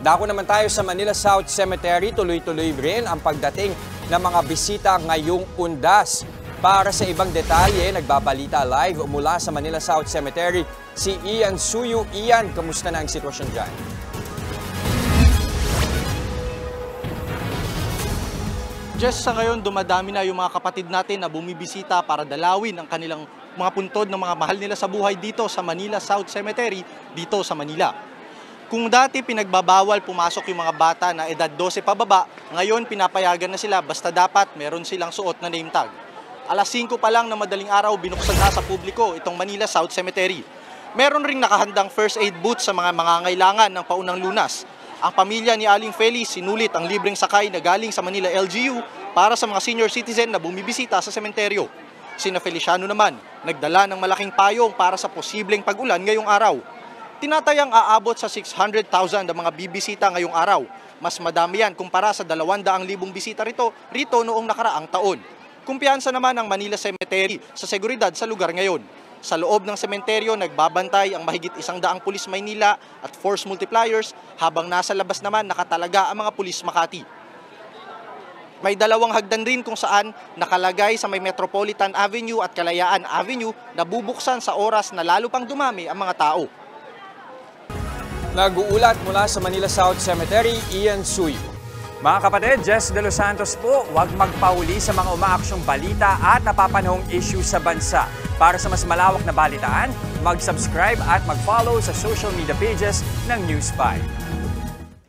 Dako naman tayo sa Manila South Cemetery. Tuloy-tuloy rin ang pagdating ng mga bisita ngayong Undas. Para sa ibang detalye, nagbabalita live mula sa Manila South Cemetery si Ian Suyu. Ian, kamusta na ang sitwasyon dyan? Just sa ngayon, dumadami na yung mga kapatid natin na bumibisita para dalawin ang kanilang mga puntod ng mga mahal nila sa buhay dito sa Manila South Cemetery, dito sa Manila. Kung dati pinagbabawal pumasok yung mga bata na edad 12 pababa, ngayon pinapayagan na sila basta dapat meron silang suot na name tag. Alas 5 pa lang na madaling araw, binuksan na sa publiko itong Manila South Cemetery. Meron ring nakahandang first aid booth sa mga mangangailangan ng paunang lunas. Ang pamilya ni Aling Feli sinulit ang libreng sakay na galing sa Manila LGU para sa mga senior citizen na bumibisita sa sementeryo. Sina Feliciano naman, nagdala ng malaking payong para sa posibleng pag-ulan ngayong araw. Tinatayang aabot sa 600,000 ang mga bibisita ngayong araw. Mas madami yan kumpara sa 200,000 bisita rito noong nakaraang taon. Kumpiyansa naman ang Manila Cemetery sa seguridad sa lugar ngayon. Sa loob ng sementeryo, nagbabantay ang mahigit 100 pulis Maynila at force multipliers, habang nasa labas naman nakatalaga ang mga pulis Makati. May 2 hagdan rin kung saan nakalagay sa may Metropolitan Avenue at Kalayaan Avenue na bubuksan sa oras na lalo pang dumami ang mga tao. Nag-uulat mula sa Manila South Cemetery, Ian Suyu. Mga kapatid, Jess De Los Santos po, huwag magpahuli sa mga umaaksyong balita at napapanahong issue sa bansa. Para sa mas malawak na balitaan, mag-subscribe at mag-follow sa social media pages ng News 5.